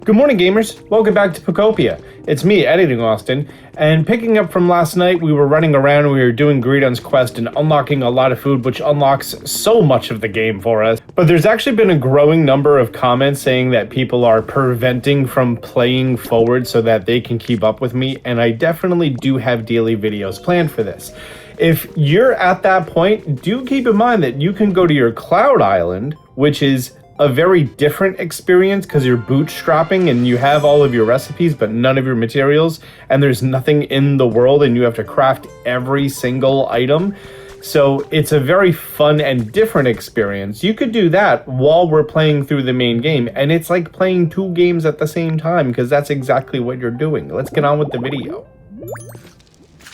Good morning, gamers. Welcome back to Pokopia. It's me, Editing Austin, and picking up from last night, we were running around and we were doing Greedunt's quest and unlocking a lot of food, which unlocks so much of the game for us. But there's actually been a growing number of comments saying that people are preventing from playing forward so that they can keep up with me, and I definitely do have daily videos planned for this. If you're at that point, do keep in mind that you can go to your Cloud Island, which is a very different experience because you're bootstrapping and you have all of your recipes but none of your materials, and there's nothing in the world and you have to craft every single item. So it's a very fun and different experience. You could do that while we're playing through the main game, and it's like playing two games at the same time because that's exactly what you're doing. Let's get on with the video.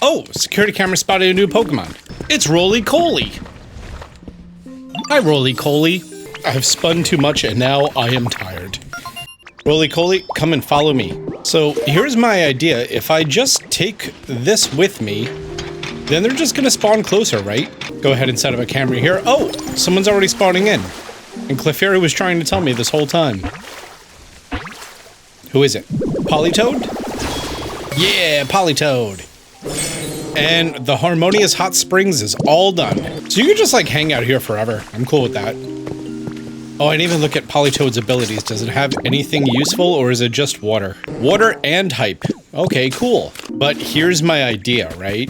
Oh, security camera spotted a new Pokemon. It's Roly-Coly. Hi, Roly-Coly. I have spun too much and now I am tired. Roly-Coly, come and follow me. So here's my idea. If I just take this with me, then they're just gonna spawn closer, right? Go ahead and set up a camera here. Oh, someone's already spawning in. And Clefairy was trying to tell me this whole time. Who is it? Politoed? Yeah, Politoed. And the Harmonious Hot Springs is all done. So you can just like hang out here forever. I'm cool with that. Oh, I didn't even look at Politoad's abilities. Does it have anything useful or is it just water? Water and hype. Okay, cool. But here's my idea, right?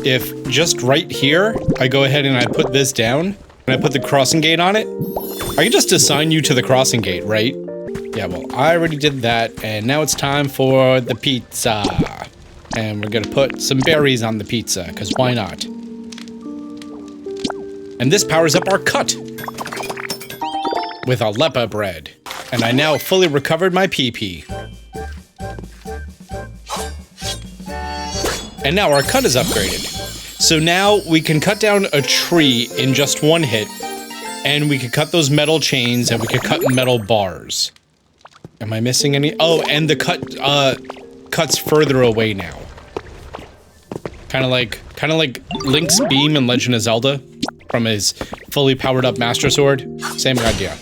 If just right here, I go ahead and I put this down and I put the crossing gate on it, I can just assign you to the crossing gate, right? Yeah, well, I already did that and now it's time for the pizza. And we're gonna put some berries on the pizza, because why not? And this powers up our cut with a lepa bread. And I now fully recovered my PP. And now our cut is upgraded. So now we can cut down a tree in just one hit, and we can cut those metal chains, and we can cut metal bars. Am I missing any? Oh, and the cut's further away now. Kind of like Link's beam in Legend of Zelda. From his fully powered up Master Sword. Same idea.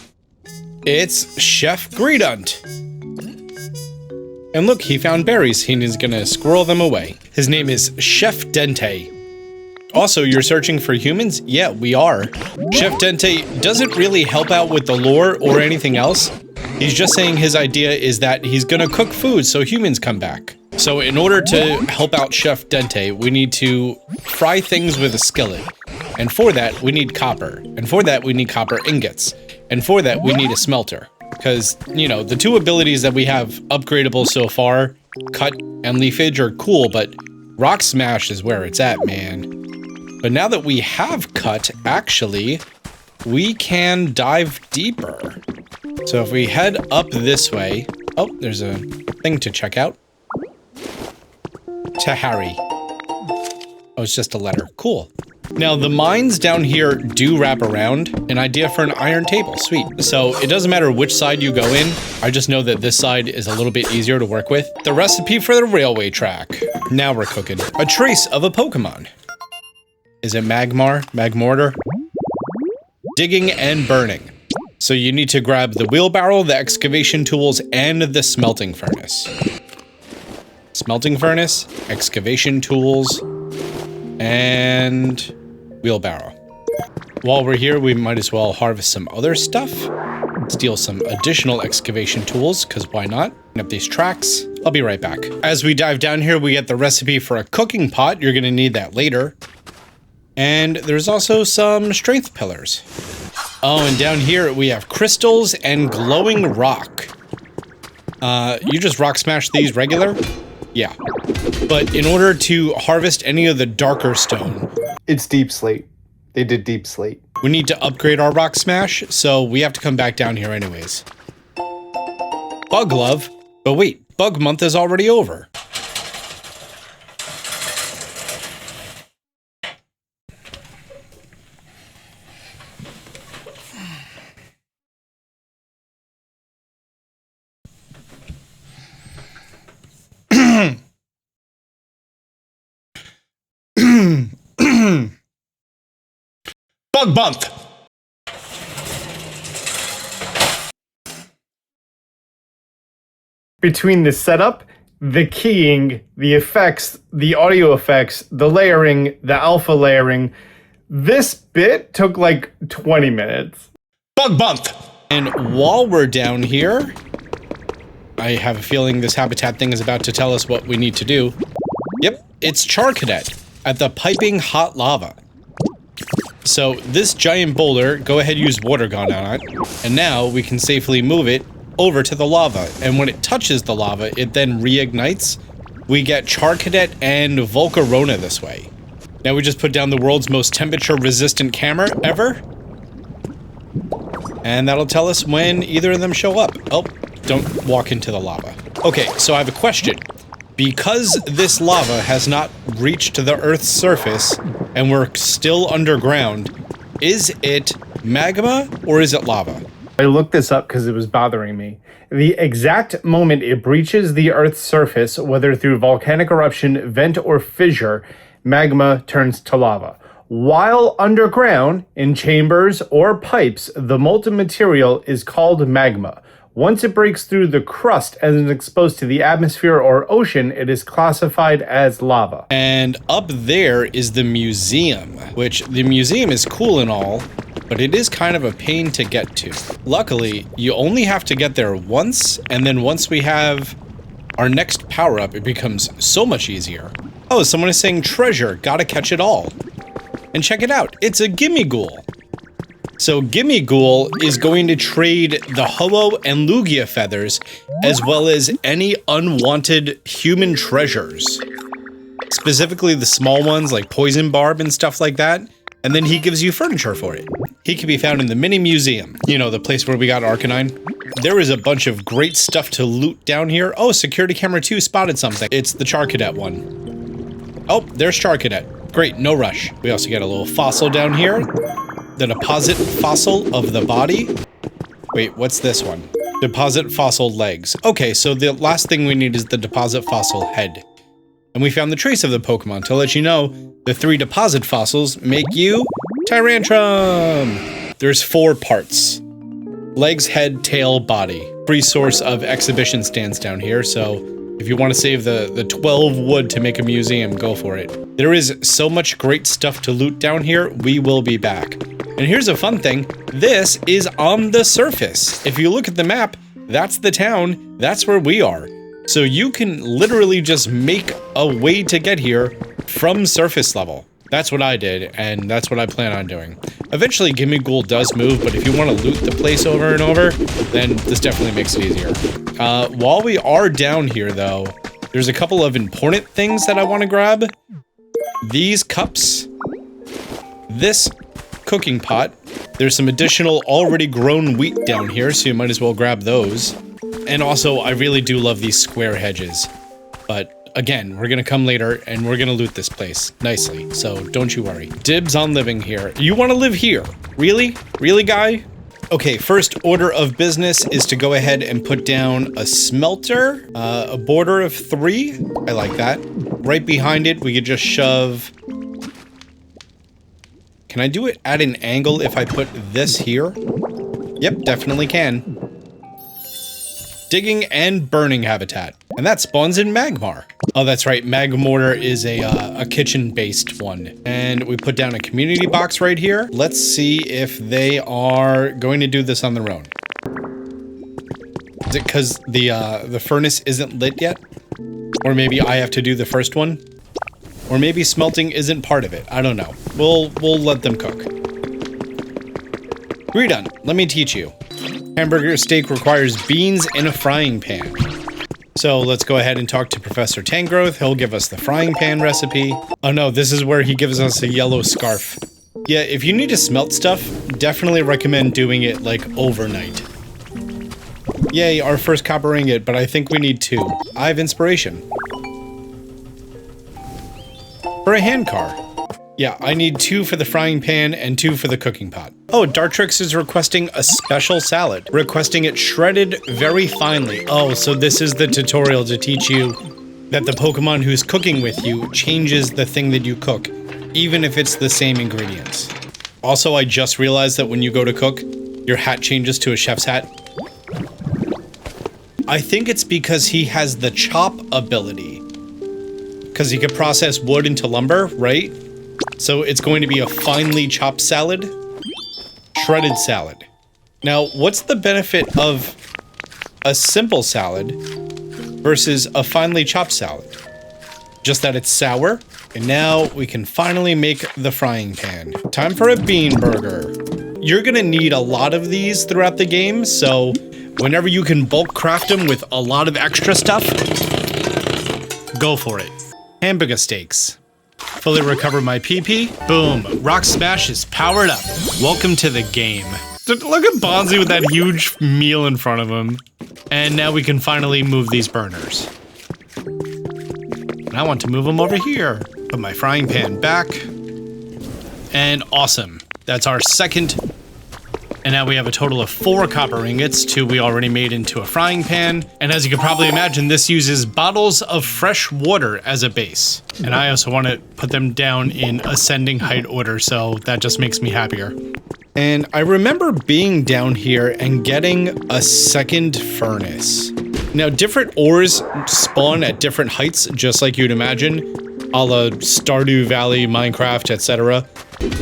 It's Chef Greedunt. And look, he found berries. He's gonna squirrel them away. His name is Chef Dente. Also, you're searching for humans? Yeah, we are. Chef Dente doesn't really help out with the lore or anything else. He's just saying his idea is that he's gonna cook food so humans come back. So in order to help out Chef Dente, we need to fry things with a skillet. And for that, we need copper. And for that, we need copper ingots. And for that, we need a smelter. Because, you know, the two abilities that we have upgradable so far, cut and leafage, are cool, but rock smash is where it's at, man. But now that we have cut, actually, we can dive deeper. So if we head up this way... Oh, there's a thing to check out. To Harry. Oh, it's just a letter. Cool. Now, the mines down here do wrap around. An idea for an iron table. Sweet. So, it doesn't matter which side you go in. I just know that this side is a little bit easier to work with. The recipe for the railway track. Now we're cooking. A trace of a Pokemon. Is it Magmar? Magmortar? Digging and burning. So you need to grab the wheelbarrow, the excavation tools, and the smelting furnace. Smelting furnace, excavation tools, and wheelbarrow. While we're here, we might as well harvest some other stuff. Steal some additional excavation tools, because why not? Clean up these tracks. I'll be right back. As we dive down here, we get the recipe for a cooking pot. You're going to need that later. And there's also some strength pillars. Oh, and down here we have crystals and glowing rock. You just rock smash these regular? Yeah. But in order to harvest any of the darker stone... It's deep slate. They did deep slate. We need to upgrade our rock smash, so we have to come back down here anyways. Bug love? But wait, bug month is already over. Bug month! between the setup, the keying, the effects, the audio effects, the layering, the alpha layering, this bit took like 20 minutes. Bug bump! And while we're down here, I have a feeling this habitat thing is about to tell us what we need to do. Yep, it's Char Cadet at the piping hot lava. So this giant boulder, go ahead and use water gun on it, and now we can safely move it over to the lava. And when it touches the lava, it then reignites. We get Char Cadet and Volcarona this way. Now we just put down the world's most temperature-resistant camera ever. And that'll tell us when either of them show up. Oh, don't walk into the lava. Okay, so I have a question. Because this lava has not reached the Earth's surface, and we're still underground, is it magma or is it lava? I looked this up because it was bothering me. The exact moment it breaches the Earth's surface, whether through volcanic eruption, vent, or fissure, magma turns to lava. While underground, in chambers or pipes, the molten material is called magma. Once it breaks through the crust and is exposed to the atmosphere or ocean, it is classified as lava. And up there is the museum, which the museum is cool and all, but it is kind of a pain to get to. Luckily, you only have to get there once, and then once we have our next power-up, it becomes so much easier. Oh, someone is saying treasure, gotta catch it all. And check it out, it's a Gimmighoul. So Gimmighoul is going to trade the Ho-Oh and Lugia feathers, as well as any unwanted human treasures. Specifically the small ones like Poison Barb and stuff like that, and then he gives you furniture for it. He can be found in the mini museum, you know, the place where we got Arcanine. There is a bunch of great stuff to loot down here. Oh, security camera 2 spotted something. It's the Char Cadet one. Oh, there's Char Cadet. Great, no rush. We also get a little fossil down here. The deposit fossil of the body. Wait, what's this one? Deposit fossil legs. Okay, so the last thing we need is the deposit fossil head. And we found the trace of the Pokemon. To let you know, the 3 deposit fossils make you Tyrantrum. There's 4 parts. Legs, head, tail, body. Free source of exhibition stands down here, so if you want to save the 12 wood to make a museum, go for it. There is so much great stuff to loot down here, we will be back. And here's a fun thing, this is on the surface. If you look at the map, that's the town, that's where we are. So you can literally just make a way to get here from surface level. That's what I did, and that's what I plan on doing. Eventually, Gimmighoul does move, but if you want to loot the place over and over, then this definitely makes it easier. While we are down here, though, there's a couple of important things that I want to grab. These cups. This cooking pot. There's some additional already grown wheat down here, so you might as well grab those. And also, I really do love these square hedges. But again, we're gonna come later and we're gonna loot this place nicely, so don't you worry. Dibs on living here. You wanna live here? Really? Really, guy? Okay, first order of business is to go ahead and put down a smelter, a border of 3. I like that. Right behind it, we could just shove... Can I do it at an angle if I put this here? Yep, definitely can. Digging and burning habitat. And that spawns in Magmar. Oh, that's right. Magmortar is a kitchen-based one. And we put down a community box right here. Let's see if they are going to do this on their own. Is it because the furnace isn't lit yet? Or maybe I have to do the first one? Or maybe smelting isn't part of it. I don't know. We'll let them cook. Greedunt, let me teach you. Hamburger steak requires beans in a frying pan. So let's go ahead and talk to Professor Tangrowth. He'll give us the frying pan recipe. Oh no, this is where he gives us a yellow scarf. Yeah, if you need to smelt stuff, definitely recommend doing it like overnight. Yay, our first copper ingot, but I think we need 2. I have inspiration. For a hand car. Yeah, I need 2 for the frying pan and 2 for the cooking pot. Oh, Dartrix is requesting a special salad. Requesting it shredded very finely. Oh, so this is the tutorial to teach you that the Pokemon who's cooking with you changes the thing that you cook, even if it's the same ingredients. Also, I just realized that when you go to cook, your hat changes to a chef's hat. I think it's because he has the chop ability. Because he could process wood into lumber, right? So it's going to be a finely chopped salad. Shredded salad. Now, what's the benefit of a simple salad versus a finely chopped salad? Just that it's sour. And now we can finally make the frying pan. Time for a bean burger. You're gonna need a lot of these throughout the game, so whenever you can bulk craft them with a lot of extra stuff, go for it. Hamburger steaks. Fully recover my PP. Boom. Rock Smash is powered up. Welcome to the game. Look at Bonzi with that huge meal in front of him. And now we can finally move these burners. And I want to move them over here. Put my frying pan back. And awesome. That's our second. And now we have a total of 4 copper ingots, 2 we already made into a frying pan. And as you can probably imagine, this uses bottles of fresh water as a base. And I also want to put them down in ascending height order, so that just makes me happier. And I remember being down here and getting a second furnace. Now, different ores spawn at different heights, just like you'd imagine, a la Stardew Valley, Minecraft, etc.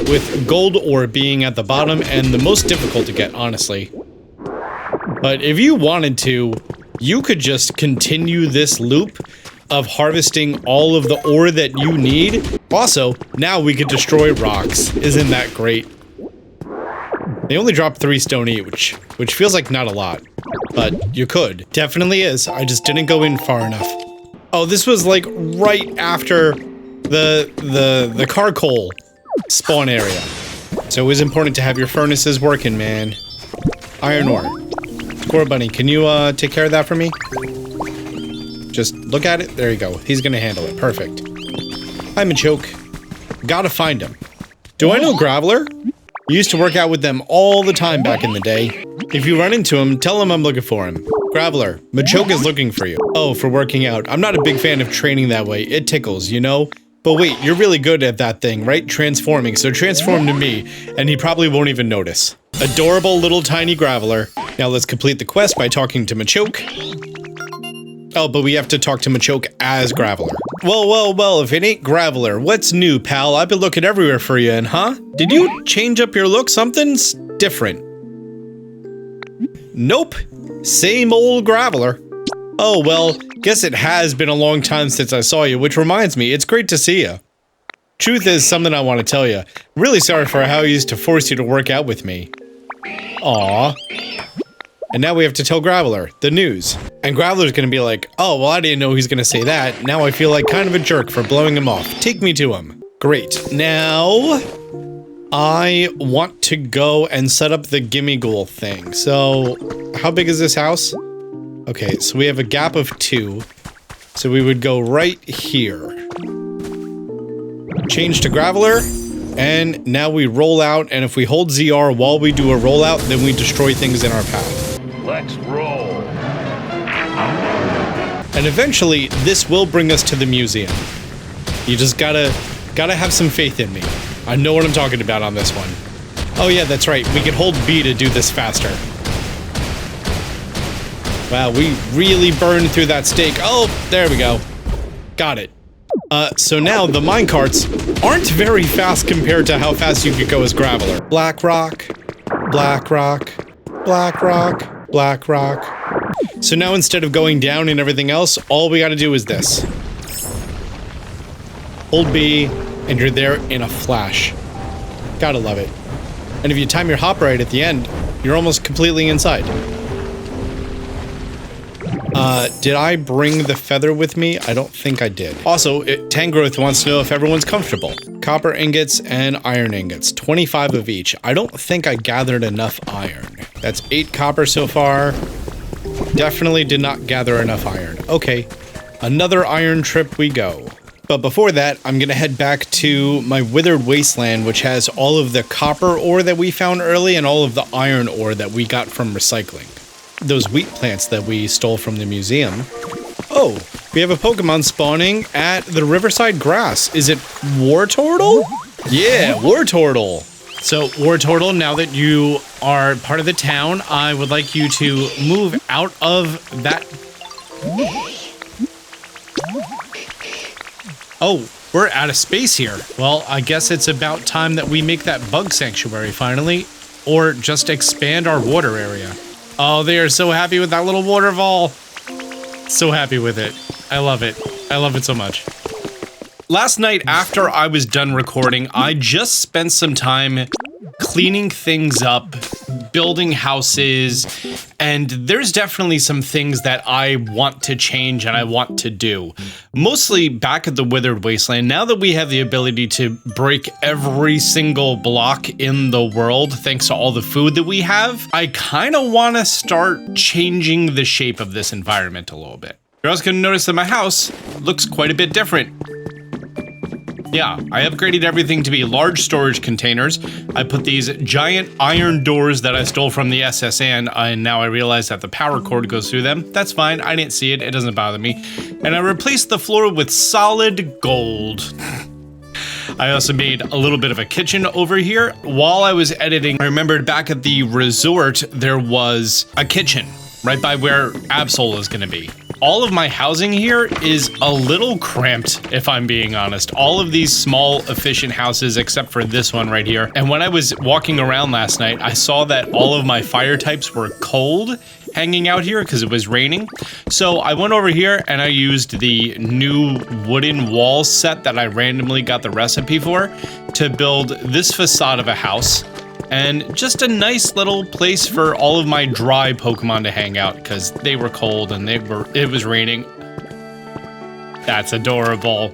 With gold ore being at the bottom and the most difficult to get, honestly. But if you wanted to, you could just continue this loop of harvesting all of the ore that you need. Also, now we could destroy rocks. Isn't that great? They only drop 3 stone each, which feels like not a lot, but you could. Definitely is. I just didn't go in far enough. Oh, this was like right after the charcoal spawn area. So it was important to have your furnaces working, man. Iron ore. Score Bunny, can you take care of that for me? Just look at it. There you go. He's gonna handle it. Perfect. I'm a choke. Gotta find him. Do I know Graveler? I used to work out with them all the time back in the day. If you run into him, tell him I'm looking for him. Graveler, Machoke is looking for you. Oh, for working out. I'm not a big fan of training that way. It tickles, you know? But wait, you're really good at that thing, right? Transforming. So transform to me, and he probably won't even notice. Adorable little tiny Graveler. Now let's complete the quest by talking to Machoke. Oh, but we have to talk to Machoke as Graveler. Well, if it ain't Graveler, what's new, pal? I've been looking everywhere for you, and huh? Did you change up your look? Something's different. Nope. Same old Graveler. Oh, well, guess it has been a long time since I saw you, which reminds me, it's great to see you. Truth is, something I want to tell you. Really sorry for how I used to force you to work out with me. Aww. And now we have to tell Graveler the news. And Graveler's gonna be like, oh, well, I didn't know he's gonna say that. Now I feel like kind of a jerk for blowing him off. Take me to him. Great. Now, I want to go and set up the Gimmighoul thing. So, how big is this house? Okay, so we have a gap of 2. So we would go right here. Change to Graveler. And now we roll out, and if we hold ZR while we do a rollout, then we destroy things in our path. Let's roll. And eventually, this will bring us to the museum. You just gotta have some faith in me. I know what I'm talking about on this one. Oh yeah, that's right. We can hold B to do this faster. Wow, we really burned through that stake. Oh, there we go. Got it. So now the minecarts aren't very fast compared to how fast you could go as Graveler. Black rock, black rock, black rock, black rock. So now instead of going down and everything else, all we gotta do is this. Hold B, and you're there in a flash. Gotta love it. And if you time your hop right at the end, you're almost completely inside. Did I bring the feather with me? I don't think I did. Also, Tangrowth wants to know if everyone's comfortable. Copper ingots and iron ingots, 25 of each. I don't think I gathered enough iron. That's 8 copper so far. Definitely did not gather enough iron. Okay, another iron trip we go. But before that, I'm gonna head back to my withered wasteland, which has all of the copper ore that we found early and all of the iron ore that we got from recycling. Those wheat plants that we stole from the museum. Oh, we have a Pokemon spawning at the Riverside Grass. Is it Wartortle? Yeah, Wartortle. So, Wartortle, now that you are part of the town, I would like you to move out of that. Oh, we're out of space here. Well, I guess it's about time that we make that bug sanctuary finally, or just expand our water area. Oh, they are so happy with that little waterfall. So happy with it. I love it. I love it so much. Last night, after I was done recording, I just spent some time cleaning things up, building houses, and there's definitely some things that I want to change and I want to do. Mostly back at the Withered Wasteland, now that we have the ability to break every single block in the world thanks to all the food that we have, I kind of want to start changing the shape of this environment a little bit. You're also going to notice that my house looks quite a bit different. Yeah, I upgraded everything to be large storage containers. I put these giant iron doors that I stole from the SSN, and now I realize that the power cord goes through them. That's fine, I didn't see it, it doesn't bother me. And I replaced the floor with solid gold. I also made a little bit of a kitchen over here. While I was editing, I remembered back at the resort, there was a kitchen right by where Absol is gonna be. All of my housing here is a little cramped, if I'm being honest. All of these small, efficient houses, except for this one right here. And when I was walking around last night, I saw that all of my fire types were cold hanging out here because it was raining. So I went over here and I used the new wooden wall set that I randomly got the recipe for to build this facade of a house. And just a nice little place for all of my dry Pokemon to hang out because they were cold and it was raining. That's adorable.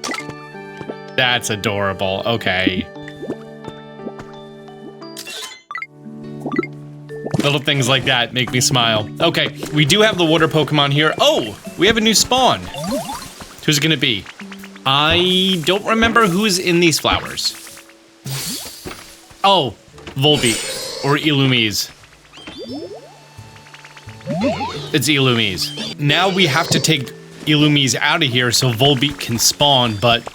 That's adorable. Okay. Little things like that make me smile. Okay, we do have the water Pokemon here. Oh, we have a new spawn. Who's it gonna be? I don't remember who's in these flowers. Oh. Volbeat, or Illumise. It's Illumise. Now we have to take Illumise out of here so Volbeat can spawn, but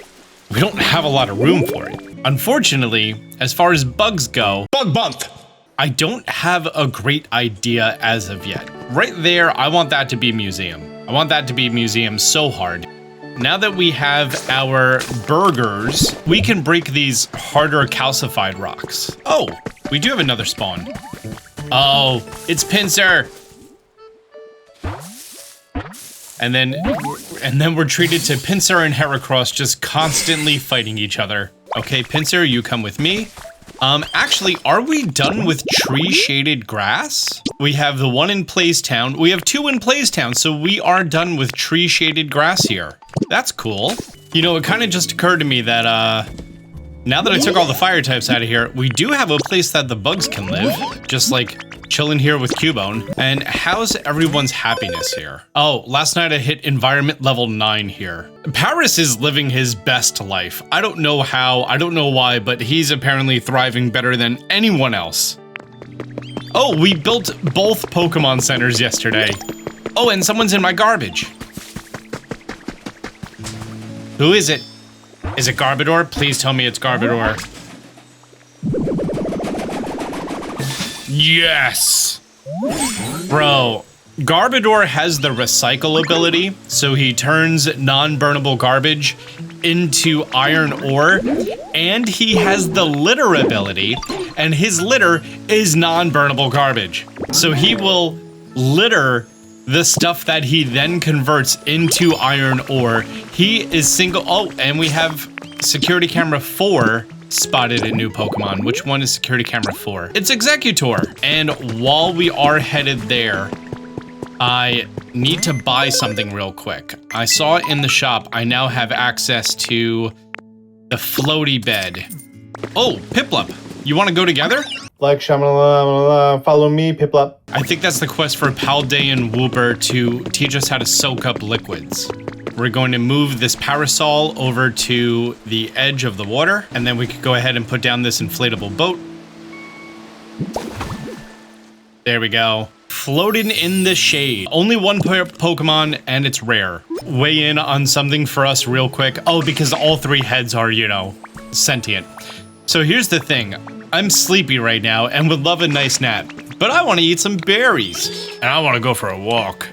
we don't have a lot of room for it. Unfortunately, as far as bugs go, Bug Month! I don't have a great idea as of yet. Right there, I want that to be museum. I want that to be museum so hard. Now that we have our burgers, we can break these harder calcified rocks. Oh, we do have another spawn. Oh, it's Pinsir. And then we're treated to Pinsir and Heracross just constantly fighting each other. Okay, Pinsir, you come with me. Actually, are we done with tree-shaded grass? We have the one in Playstown. We have two in Playstown, so we are done with tree-shaded grass here. That's cool. You know, it kind of just occurred to me that, now that I took all the fire types out of here, we do have a place that the bugs can live. Just like chilling here with Cubone. And how's everyone's happiness here? Oh, last night I hit environment level 9 here. Paris is living his best life. I don't know how, I don't know why, but he's apparently thriving better than anyone else. Oh, we built both Pokemon centers yesterday. Oh, and someone's in my garbage. Who is it? Is it Garbodor? Please tell me it's Garbodor. Yes! Bro, Garbodor has the recycle ability, so he turns non-burnable garbage into iron ore, and he has the litter ability, and his litter is non-burnable garbage. So he will litter the stuff that he then converts into iron ore. He is single. Oh, and we have security camera 4 spotted a new Pokemon. Which one is security camera 4? It's Executor. And while we are headed there, I need to buy something real quick. I saw in the shop, I now have access to the floaty bed. Oh, Piplup, you want to go together? Like, shamalala, follow me, Piplup. I think that's the quest for Palday and Wooper to teach us how to soak up liquids. We're going to move this parasol over to the edge of the water, and then we could go ahead and put down this inflatable boat. There we go. Floating in the shade. Only one Pokemon, and it's rare. Weigh in on something for us real quick. Oh, because all 3 heads are, you know, sentient. So here's the thing. I'm sleepy right now and would love a nice nap, but I want to eat some berries and I want to go for a walk.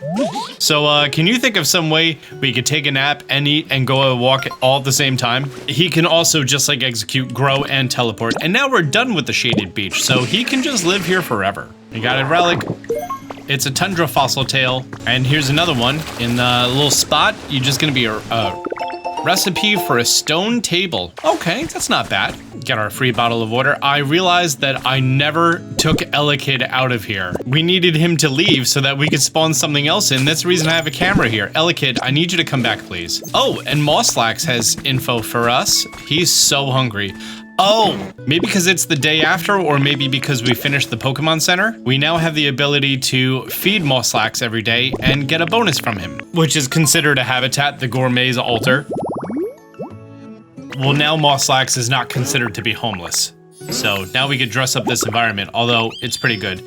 So can you think of some way we could take a nap and eat and go a walk all at the same time? He can also just like execute, grow, and teleport. And now we're done with the shaded beach, so he can just live here forever. You got a relic. It's a tundra fossil tail. And here's another one in the little spot. You're just gonna be a recipe for a stone table. Okay, that's not bad. Get our free bottle of water. I realized that I never took Elekid out of here. We needed him to leave so that we could spawn something else in. That's the reason I have a camera here. Elekid, I need you to come back, please. Oh, and Mosslax has info for us. He's so hungry. Oh, maybe because it's the day after, or maybe because we finished the Pokemon Center. We now have the ability to feed Mosslax every day and get a bonus from him, which is considered a habitat, the Gourmet's altar. Well, now Mosslax is not considered to be homeless. So now we could dress up this environment, although it's pretty good.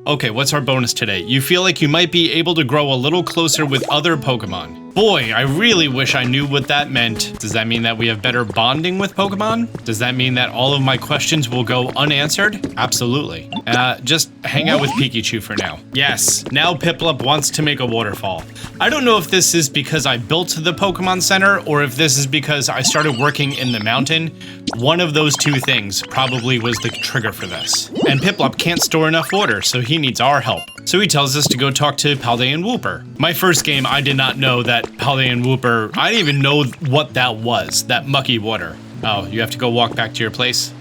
Okay, what's our bonus today? You feel like you might be able to grow a little closer with other Pokemon. Boy, I really wish I knew what that meant. Does that mean that we have better bonding with Pokemon? Does that mean that all of my questions will go unanswered? Absolutely. Just hang out with Pikachu for now. Yes, now Piplup wants to make a waterfall. I don't know if this is because I built the Pokemon Center or if this is because I started working in the mountain. One of those two things probably was the trigger for this. And Piplup can't store enough water, so he needs our help. So he tells us to go talk to Paldean Wooper. My first game, I did not know that Paldean Wooper, I didn't even know what that was, that mucky water. Oh, you have to go walk back to your place?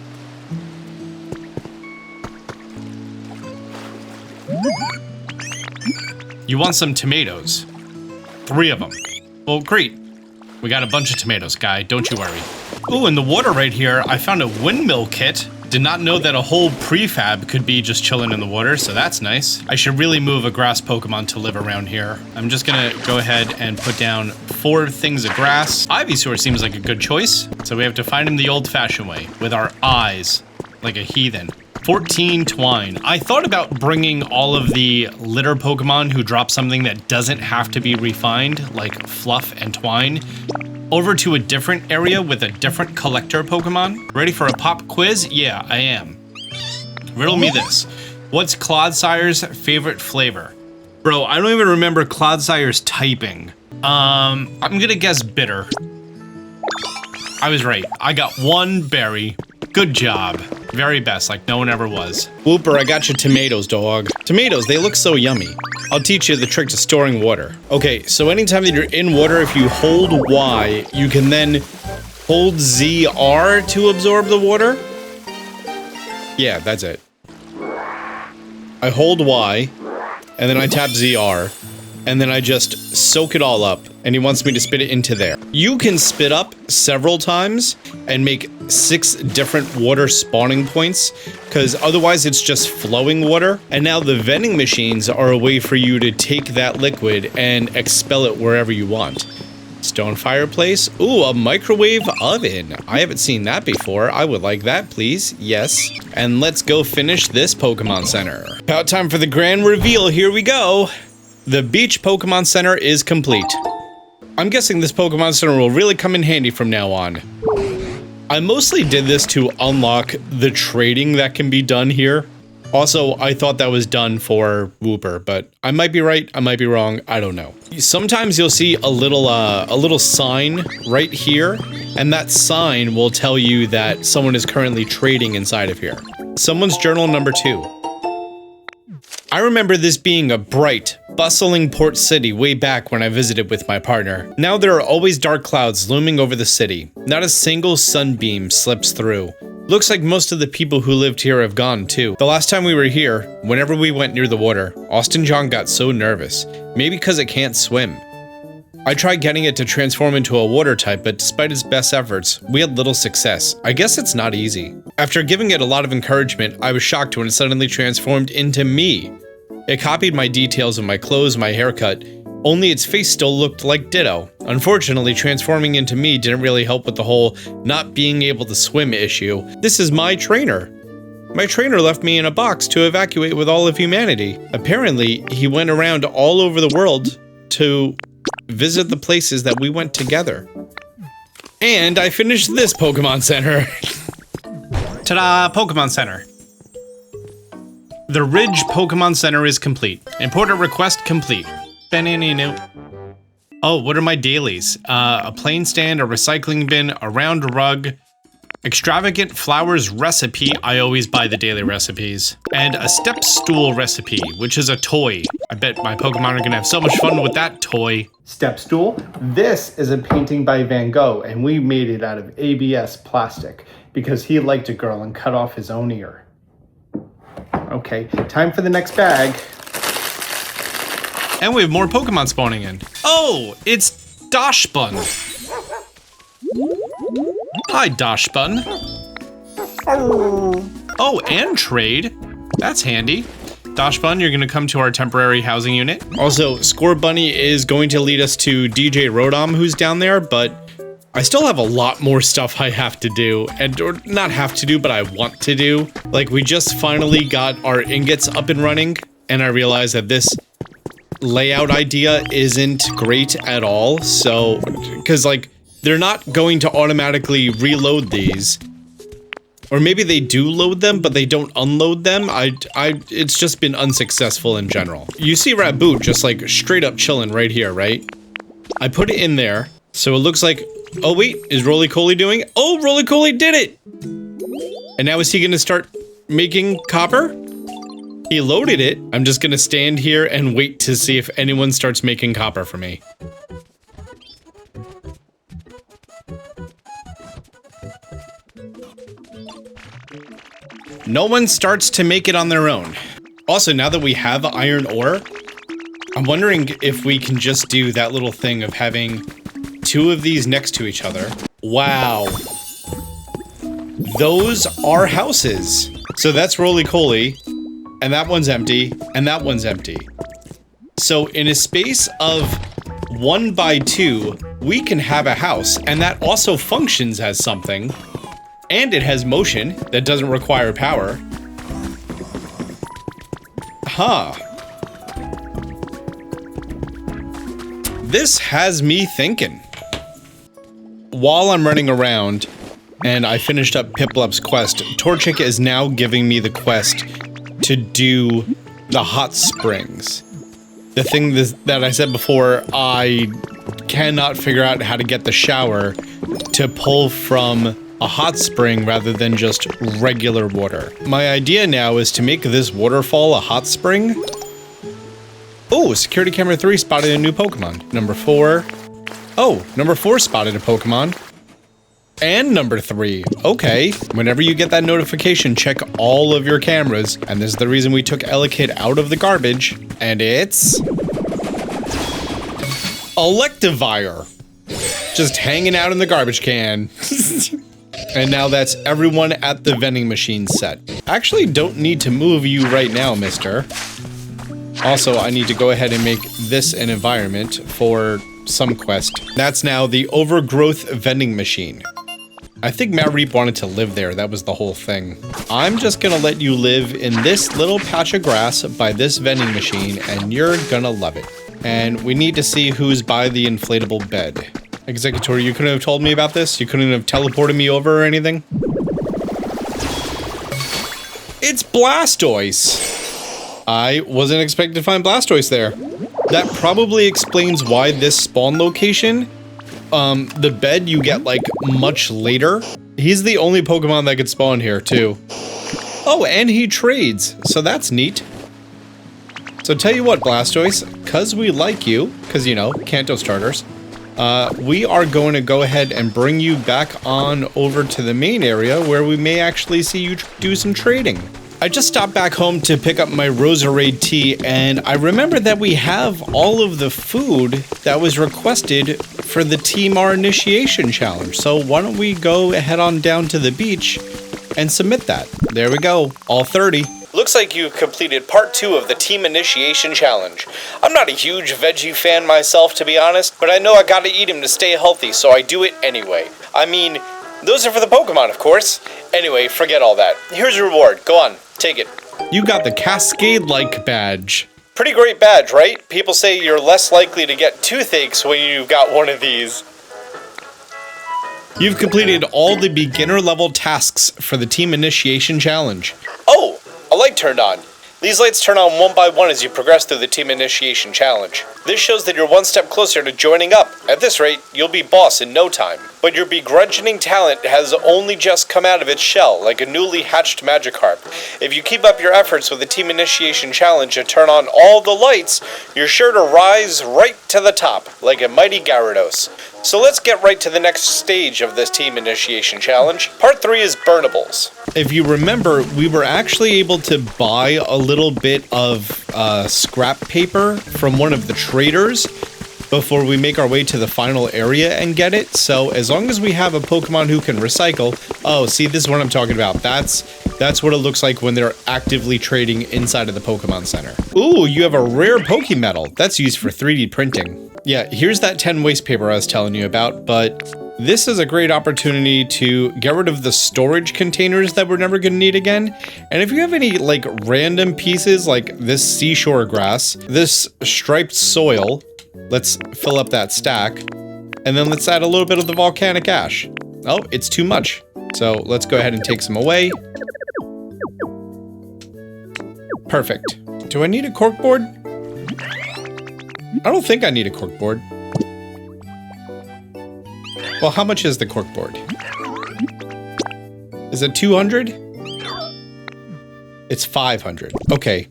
You want some tomatoes. 3 of them. Well, great. We got a bunch of tomatoes, guy, don't you worry. Oh, in the water right here, I found a windmill kit. Did not know that a whole prefab could be just chilling in the water, so that's nice. I should really move a grass Pokemon to live around here. I'm just gonna go ahead and put down 4 things of grass. Ivysaur seems like a good choice, so we have to find him the old-fashioned way, with our eyes, like a heathen. 14 twine. I thought about bringing all of the litter Pokemon who drop something that doesn't have to be refined, like Fluff and Twine, over to a different area with a different collector Pokemon. Ready for a pop quiz? Yeah, I am. Riddle me this. What's Clodsire's favorite flavor? Bro, I don't even remember Clodsire's typing. I'm gonna guess bitter. I was right. I got 1 berry. Good job. Very best, like no one ever was. Wooper, I got you tomatoes, dog. Tomatoes, they look so yummy. I'll teach you the trick to storing water. Okay, so anytime that you're in water, if you hold Y, you can then hold ZR to absorb the water. Yeah, that's it. I hold Y, and then I tap ZR, and then I just soak it all up, and he wants me to spit it into there. You can spit up several times and make 6 different water spawning points, because otherwise it's just flowing water. And now the vending machines are a way for you to take that liquid and expel it wherever you want. Stone fireplace. Ooh, a microwave oven. I haven't seen that before. I would like that, please. Yes. And let's go finish this Pokemon Center. About time for the grand reveal. Here we go. The Beach Pokemon Center is complete. I'm guessing this Pokemon Center will really come in handy from now on. I mostly did this to unlock the trading that can be done here. Also, I thought that was done for Wooper, but I might be right, I might be wrong, I don't know. Sometimes you'll see a little sign right here, and that sign will tell you that someone is currently trading inside of here. Someone's journal number 2. I remember this being a bright, bustling port city way back when I visited with my partner. Now there are always dark clouds looming over the city. Not a single sunbeam slips through. Looks like most of the people who lived here have gone too. The last time we were here, whenever we went near the water, Austin John got so nervous. Maybe because it can't swim. I tried getting it to transform into a water type, but despite its best efforts, we had little success. I guess it's not easy. After giving it a lot of encouragement, I was shocked when it suddenly transformed into me. It copied my details of my clothes, my haircut, only its face still looked like ditto. Unfortunately, transforming into me didn't really help with the whole not being able to swim issue. This is my trainer. My trainer left me in a box to evacuate with all of humanity. Apparently, he went around all over the world to visit the places that we went together. And I finished this Pokemon Center. Ta-da! Pokemon Center. The Ridge Pokemon Center is complete. Important request complete. Oh, what are my dailies? A plane stand, a recycling bin, a round rug, extravagant flowers recipe. I always buy the daily recipes. And a step stool recipe, which is a toy. I bet my Pokemon are gonna have so much fun with that toy. Step stool. This is a painting by Van Gogh, and we made it out of ABS plastic because he liked a girl and cut off his own ear. Okay, time for the next bag. And we have more Pokemon spawning in. Oh, it's Dashbun. Hi, Dashbun. Oh, and trade. That's handy. Dashbun, you're gonna come to our temporary housing unit. Also, Score Bunny is going to lead us to DJ Rodom, who's down there, but I still have a lot more stuff I have to do, or not have to do, but I want to do. Like, we just finally got our ingots up and running, and I realized that this layout idea isn't great at all. So, because like, they're not going to automatically reload these. Or maybe they do load them, but they don't unload them. It's just been unsuccessful in general. You see Raboot just like straight up chilling right here, right? I put it in there, so it looks like, oh wait, is Roly-Coly doing it? Oh, Roly-Coly did it! And now is he gonna start making copper? He loaded it. I'm just gonna stand here and wait to see if anyone starts making copper for me. No one starts to make it on their own. Also, now that we have iron ore, I'm wondering if we can just do that little thing of having two of these next to each other. Wow. Those are houses. So that's Roly-Coly, and that one's empty, and that one's empty. So in a space of 1 by 2, we can have a house, and that also functions as something. And it has motion that doesn't require power. Huh. This has me thinking. While I'm running around and I finished up Piplup's quest, Torchic is now giving me the quest to do the hot springs. The thing that I said before, I cannot figure out how to get the shower to pull from a hot spring rather than just regular water. My idea now is to make this waterfall a hot spring. Oh, security camera 3 spotted a new Pokemon. Number 4. Oh, number 4 spotted a Pokemon. And number 3. Okay. Whenever you get that notification, check all of your cameras. And this is the reason we took Elekid out of the garbage. And it's Electivire. Just hanging out in the garbage can. And now that's everyone at the vending machine set. Actually, don't need to move you right now, mister. Also, I need to go ahead and make this an environment for some quest. That's now the overgrowth vending machine. I think Mareep wanted to live there. That was the whole thing. I'm just gonna let you live in this little patch of grass by this vending machine, and you're gonna love it. And we need to see who's by the inflatable bed. Executor, you couldn't have told me about this? You couldn't have teleported me over or anything? It's Blastoise! I wasn't expecting to find Blastoise there. That probably explains why this spawn location, the bed you get like much later. He's the only Pokemon that could spawn here too. Oh, and he trades, so that's neat. So tell you what, Blastoise, cause we like you, cause you know, Kanto starters, we are going to go ahead and bring you back on over to the main area where we may actually see you do some trading. I just stopped back home to pick up my Roserade tea, and I remember that we have all of the food that was requested for the Team R Initiation Challenge. So why don't we go head on down to the beach and submit that. There we go, all 30. Looks like you completed part 2 of the Team Initiation Challenge. I'm not a huge veggie fan myself, to be honest, but I know I gotta eat them to stay healthy, so I do it anyway. I mean, those are for the Pokemon, of course. Anyway, forget all that. Here's your reward. Go on, take it. You got the Cascade-like Badge. Pretty great badge, right? People say you're less likely to get toothaches when you've got one of these. You've completed all the beginner level tasks for the Team Initiation Challenge. Oh, a light turned on. These lights turn on one by one as you progress through the Team Initiation Challenge. This shows that you're one step closer to joining up. At this rate, you'll be boss in no time. But your begrudging talent has only just come out of its shell, like a newly hatched Magikarp. If you keep up your efforts with the Team Initiation Challenge and turn on all the lights, you're sure to rise right to the top, like a mighty Gyarados. So let's get right to the next stage of this Team Initiation Challenge. Part 3 is burnables. If you remember, we were actually able to buy a little bit of scrap paper from one of the traders before we make our way to the final area and get it. So as long as we have a Pokemon who can recycle, oh, see, this is what I'm talking about. That's what it looks like when they're actively trading inside of the Pokemon Center. Ooh, you have a rare Pokemetal. That's used for 3D printing. Yeah, here's that 10 waste paper I was telling you about, but this is a great opportunity to get rid of the storage containers that we're never going to need again. And if you have any like random pieces like this seashore grass, this striped soil, let's fill up that stack. And then let's add a little bit of the volcanic ash. Oh, it's too much. So let's go ahead and take some away. Perfect. Do I need a corkboard? I don't think I need a corkboard. Well, how much is the corkboard? Is it 200? It's 500. Okay,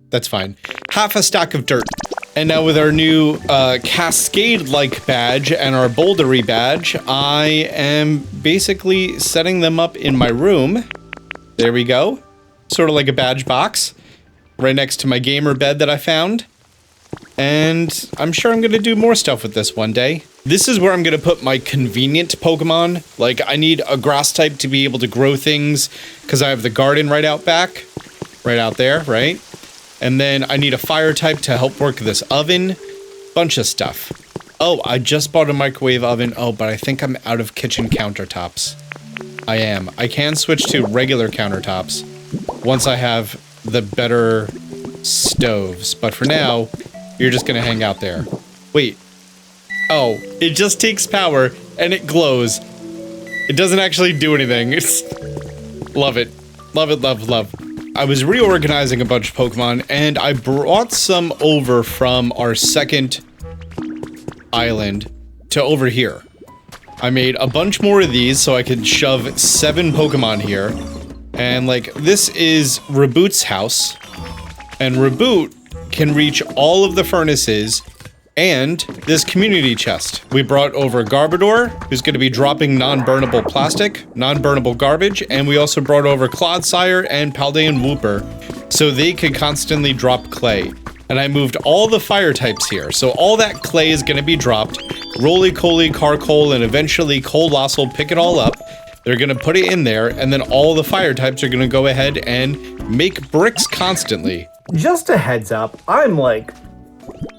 that's fine. Half a stack of dirt. And now with our new Cascade-like badge and our bouldery badge, I am basically setting them up in my room. There we go. Sort of like a badge box. Right next to my gamer bed that I found. And I'm sure I'm going to do more stuff with this one day. This is where I'm going to put my convenient Pokemon. Like, I need a grass type to be able to grow things because I have the garden right out back. Right out there, right? And then I need a fire type to help work this oven. Bunch of stuff. Oh, I just bought a microwave oven. Oh, but I think I'm out of kitchen countertops. I am. I can switch to regular countertops once I have the better stoves. But for now, you're just gonna hang out there. Wait. Oh, it just takes power and it glows. It doesn't actually do anything. It's... Love it. Love it, love, love. I was reorganizing a bunch of Pokemon and I brought some over from our second island to over here. I made a bunch more of these so I could shove 7 Pokemon here. And like, this is Reboot's house. And Reboot can reach all of the furnaces and this community chest. We brought over Garbodor, who's going to be dropping non-burnable plastic, non-burnable garbage, and we also brought over Clodsire and Paldean Wooper, so they could constantly drop clay. And I moved all the fire types here, so all that clay is going to be dropped. Roly-Coly, Carkol, and eventually Colossal pick it all up. They're going to put it in there, and then all the fire types are going to go ahead and make bricks constantly. Just a heads up, I'm like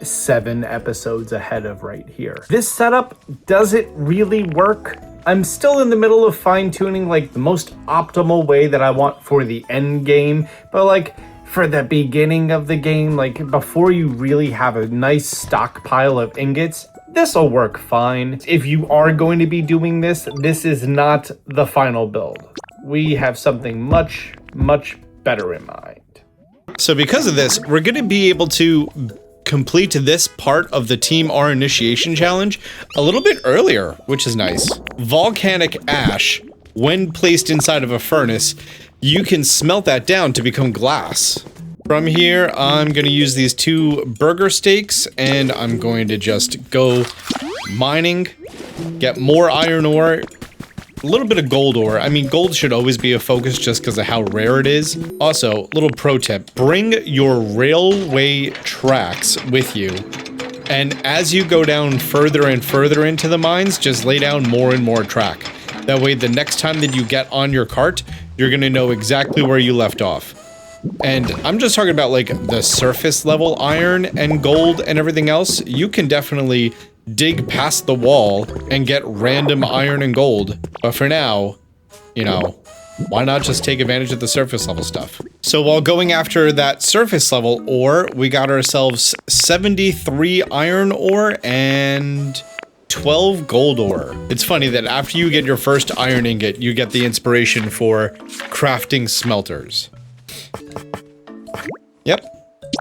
7 episodes ahead of right here. This setup, does it really work? I'm still in the middle of fine-tuning like the most optimal way that I want for the end game, but like for the beginning of the game, like before you really have a nice stockpile of ingots, this'll work fine. If you are going to be doing this, this is not the final build. We have something much, much better in mind. So because of this, we're going to be able to complete this part of the Team R Initiation Challenge a little bit earlier, which is nice. Volcanic ash, when placed inside of a furnace, you can smelt that down to become glass. From here, I'm going to use these 2 burger steaks, and I'm going to just go mining, get more iron ore, a little bit of gold ore. I mean, gold should always be a focus just because of how rare it is. Also, little pro tip, bring your railway tracks with you. And as you go down further and further into the mines, just lay down more and more track. That way, the next time that you get on your cart, you're going to know exactly where you left off. And I'm just talking about like the surface level iron and gold and everything else. You can definitely dig past the wall and get random iron and gold. But for now, you know, why not just take advantage of the surface level stuff? So while going after that surface level ore, we got ourselves 73 iron ore and 12 gold ore. It's funny that after you get your first iron ingot, you get the inspiration for crafting smelters. Yep.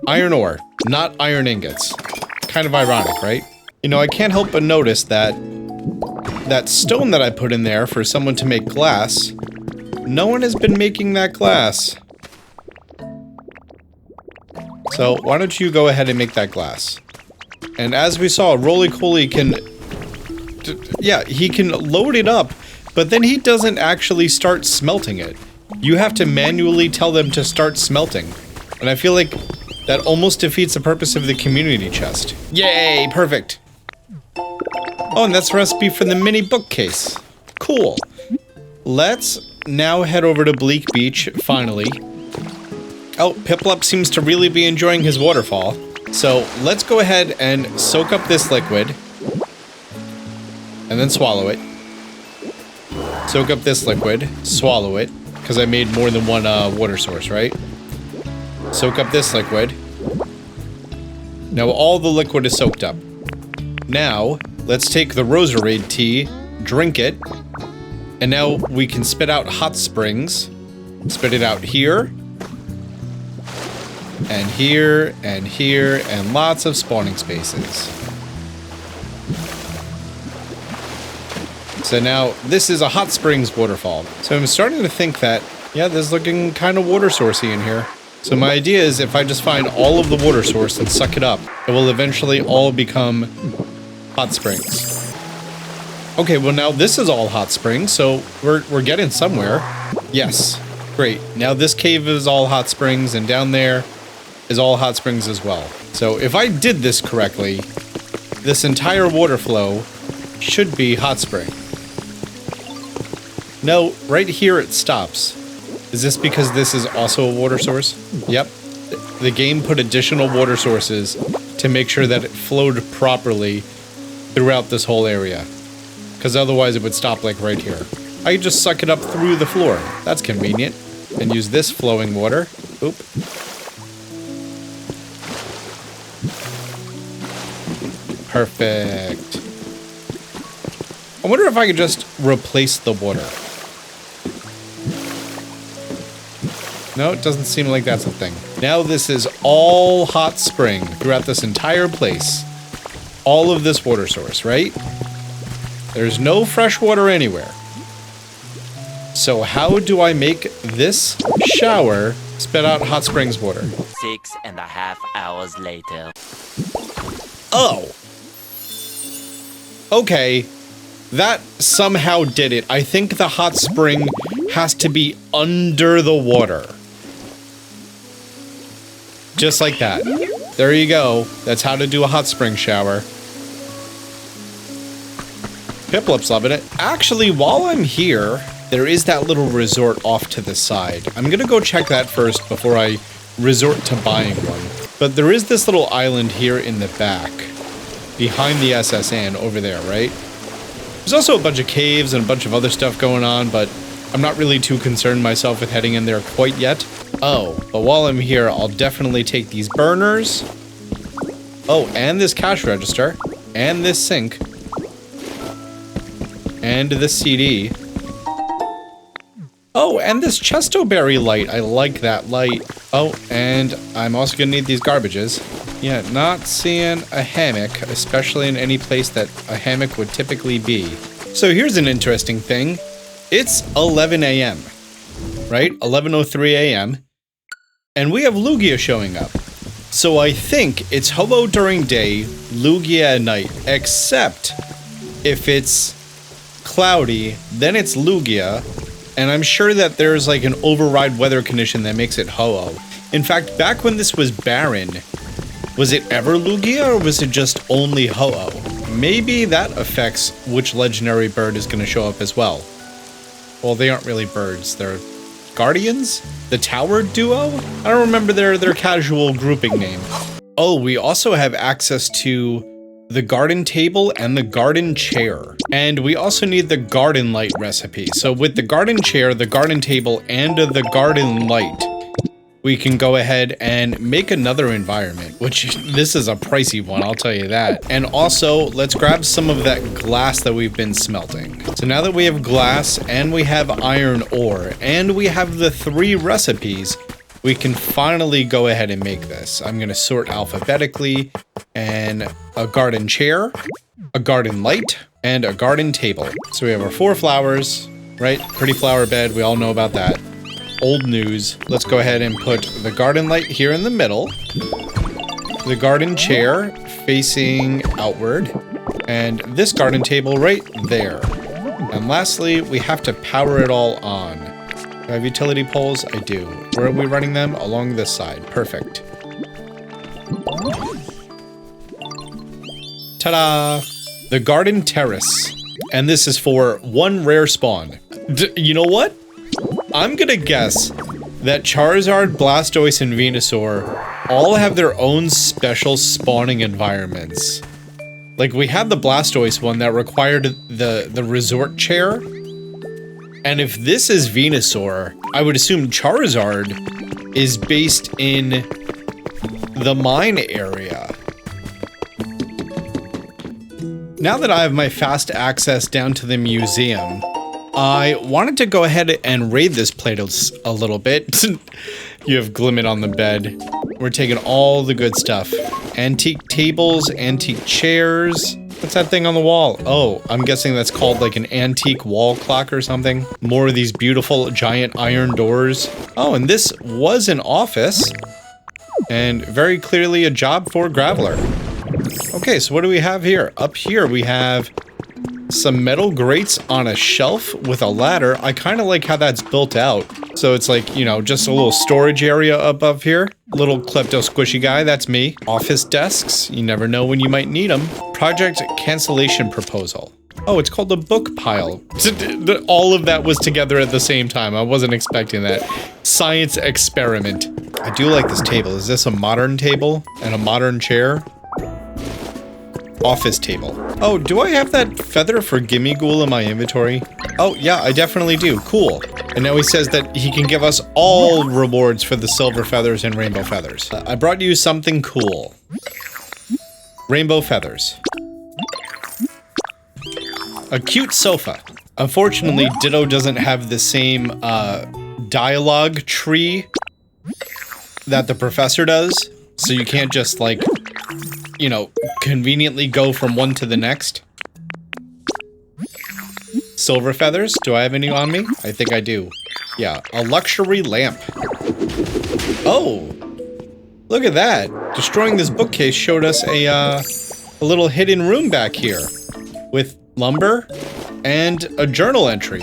Iron ore, not iron ingots. Kind of ironic, right? You know, I can't help but notice that that stone that I put in there for someone to make glass, no one has been making that glass. So why don't you go ahead and make that glass? And as we saw, Roly-Coly can... yeah, he can load it up, but then he doesn't actually start smelting it. You have to manually tell them to start smelting. And I feel like that almost defeats the purpose of the community chest. Yay, perfect. Oh, and that's a recipe for the mini bookcase. Cool. Let's now head over to Bleak Beach, finally. Oh, Piplup seems to really be enjoying his waterfall. So let's go ahead and soak up this liquid. And then swallow it. Soak up this liquid, swallow it, because I made more than one water source, right? Soak up this liquid. Now all the liquid is soaked up. Now, let's take the Roserade tea, drink it, and now we can spit out hot springs. Spit it out here. And here, and lots of spawning spaces. So now, this is a hot springs waterfall. So I'm starting to think that, yeah, this is looking kind of water sourcey in here. So my idea is if I just find all of the water source and suck it up, it will eventually all become hot springs. Okay, well now this is all hot springs, so we're getting somewhere. Yes, great. Now this cave is all hot springs, and down there is all hot springs as well. So if I did this correctly, this entire water flow should be hot spring. No, right here it stops. Is this because this is also a water source? Yep. The game put additional water sources to make sure that it flowed properly throughout this whole area. Because otherwise it would stop like right here. I could just suck it up through the floor. That's convenient. And use this flowing water. Oop. Perfect. I wonder if I could just replace the water. No, it doesn't seem like that's a thing. Now this is all hot spring throughout this entire place. All of this water source, right? There's no fresh water anywhere. So how do I make this shower spit out hot springs water? 6.5 hours later. Oh. Okay. That somehow did it. I think the hot spring has to be under the water. Just like that. There you go. That's how to do a hot spring shower. Piplup's loving it. Actually, while I'm here, there is that little resort off to the side. I'm gonna go check that first before I resort to buying one. But there is this little island here in the back, behind the SSN over there, right? There's also a bunch of caves and a bunch of other stuff going on, but I'm not really too concerned myself with heading in there quite yet. Oh, but while I'm here, I'll definitely take these burners. Oh, and this cash register. And this sink. And this CD. Oh, and this Chestoberry light. I like that light. Oh, and I'm also gonna need these garbages. Yeah, not seeing a hammock, especially in any place that a hammock would typically be. So here's an interesting thing. It's 11 a.m., right? 11:03 a.m. And we have Lugia showing up. So I think it's Ho-Oh during day, Lugia at night, except if it's cloudy, then it's Lugia. And I'm sure that there's like an override weather condition that makes it Ho-Oh. In fact, back when this was barren, was it ever Lugia or was it just only Ho-Oh? Maybe that affects which legendary bird is going to show up as well. Well, they aren't really birds. They're guardians? The tower duo? I don't remember their casual grouping name. Oh, we also have access to the garden table and the garden chair. And we also need the garden light recipe. So with the garden chair, the garden table, and the garden light, we can go ahead and make another environment, which this is a pricey one, I'll tell you that. And also, let's grab some of that glass that we've been smelting. So now that we have glass and we have iron ore and we have the 3 recipes, we can finally go ahead and make this. I'm gonna sort alphabetically, and a garden chair, a garden light, and a garden table. So we have our 4 flowers, right? Pretty flower bed, we all know about that. Old news. Let's go ahead and put the garden light here in the middle, the garden chair facing outward, and this garden table right there. And lastly, we have to power it all on. Do I have utility poles? I do. Where are we running them? Along this side. Perfect. Ta-da! The garden terrace. And this is for 1 rare spawn. You know what? I'm gonna guess that Charizard, Blastoise, and Venusaur all have their own special spawning environments. Like, we had the Blastoise one that required the resort chair. And if this is Venusaur, I would assume Charizard is based in the mine area. Now that I have my fast access down to the museum, I wanted to go ahead and raid this place a little bit. You have Glimmet on the bed. We're taking all the good stuff. Antique tables, antique chairs. What's that thing on the wall? Oh, I'm guessing that's called like an antique wall clock or something. More of these beautiful giant iron doors. Oh, and this was an office. And very clearly a job for Graveler. Okay, so what do we have here? Up here we have some metal grates on a shelf with a ladder. I kind of like how that's built out. So it's like, you know, just a little storage area above here. Little klepto squishy guy, that's me. Office desks, you never know when you might need them. Project cancellation proposal. Oh, it's called the book pile. All of that was together at the same time. I wasn't expecting that. Science experiment. I do like this table. Is this a modern table and a modern chair? Office table. Oh, do I have that feather for Gimmighoul in my inventory? Oh, yeah, I definitely do. Cool. And now he says that he can give us all rewards for the silver feathers and rainbow feathers. I brought you something cool. Rainbow feathers. A cute sofa. Unfortunately, Ditto doesn't have the same dialogue tree that the professor does. So you can't just, like, you know, conveniently go from one to the next. Silver feathers. Do I have any on me? I think I do. Yeah, a luxury lamp. Oh, look at that. Destroying this bookcase showed us a little hidden room back here with lumber and a journal entry.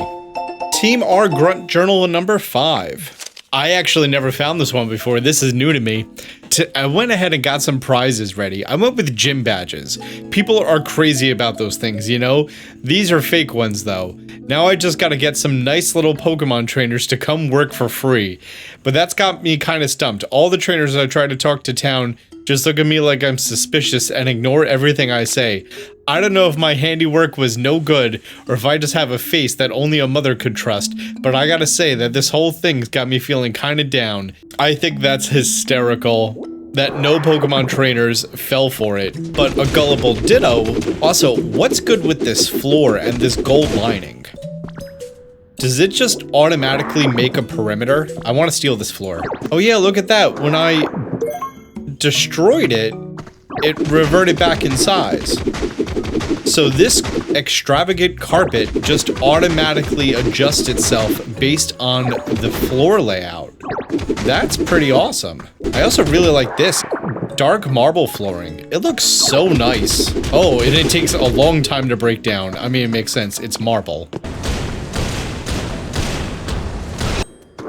Team R Grunt Journal number 5. I actually never found this one before. This is new to me. I went ahead and got some prizes ready. I went with gym badges. People are crazy about those things, you know? These are fake ones, though. Now I just gotta get some nice little Pokemon trainers to come work for free. But that's got me kind of stumped. All the trainers I try to talk to town just look at me like I'm suspicious and ignore everything I say. I don't know if my handiwork was no good or if I just have a face that only a mother could trust, but I gotta say that this whole thing's got me feeling kind of down. I think that's hysterical that no Pokemon trainers fell for it, but a gullible Ditto. Also, what's good with this floor and this gold lining? Does it just automatically make a perimeter? I want to steal this floor. Oh yeah, look at that. When I destroyed it, it reverted back in size. So this extravagant carpet just automatically adjusts itself based on the floor layout. That's pretty awesome. I also really like this dark marble flooring. It looks so nice. Oh, and it takes a long time to break down. I mean, it makes sense. It's marble.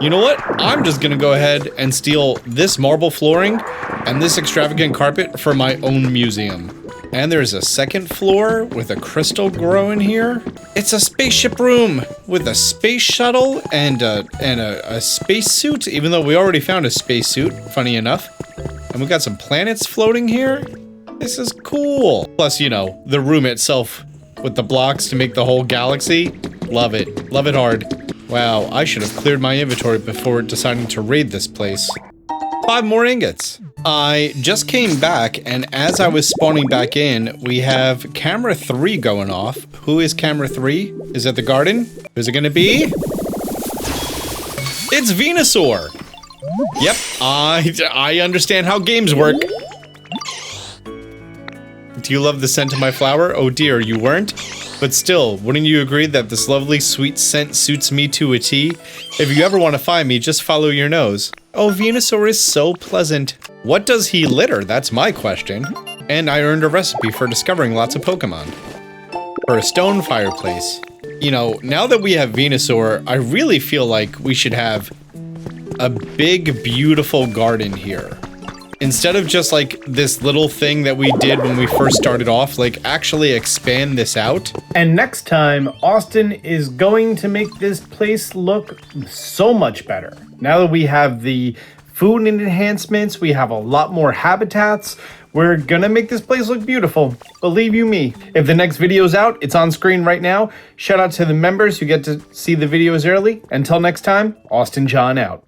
You know what? I'm just gonna go ahead and steal this marble flooring and this extravagant carpet for my own museum. And there's a second floor with a crystal grow in here. It's a spaceship room with a space shuttle and a space suit, even though we already found a space suit, funny enough. And we got some planets floating here. This is cool. Plus, you know, the room itself with the blocks to make the whole galaxy. Love it. Love it hard. Wow, I should have cleared my inventory before deciding to raid this place. 5 more ingots. I just came back, and as I was spawning back in, we have camera 3 going off. Who is camera 3? Is it the garden? Who's it gonna be? It's Venusaur. Yep, I understand how games work. Do you love the scent of my flower? Oh dear, you weren't? But still, wouldn't you agree that this lovely sweet scent suits me to a T? If you ever want to find me, just follow your nose. Oh, Venusaur is so pleasant. What does he litter? That's my question. And I earned a recipe for discovering lots of Pokemon. For a stone fireplace. You know, now that we have Venusaur, I really feel like we should have a big, beautiful garden here. Instead of just like this little thing that we did when we first started off, like actually expand this out. And next time, Austin is going to make this place look so much better. Now that we have the food enhancements, we have a lot more habitats. We're gonna make this place look beautiful. Believe you me. If the next video's out, it's on screen right now. Shout out to the members who get to see the videos early. Until next time, Austin John out.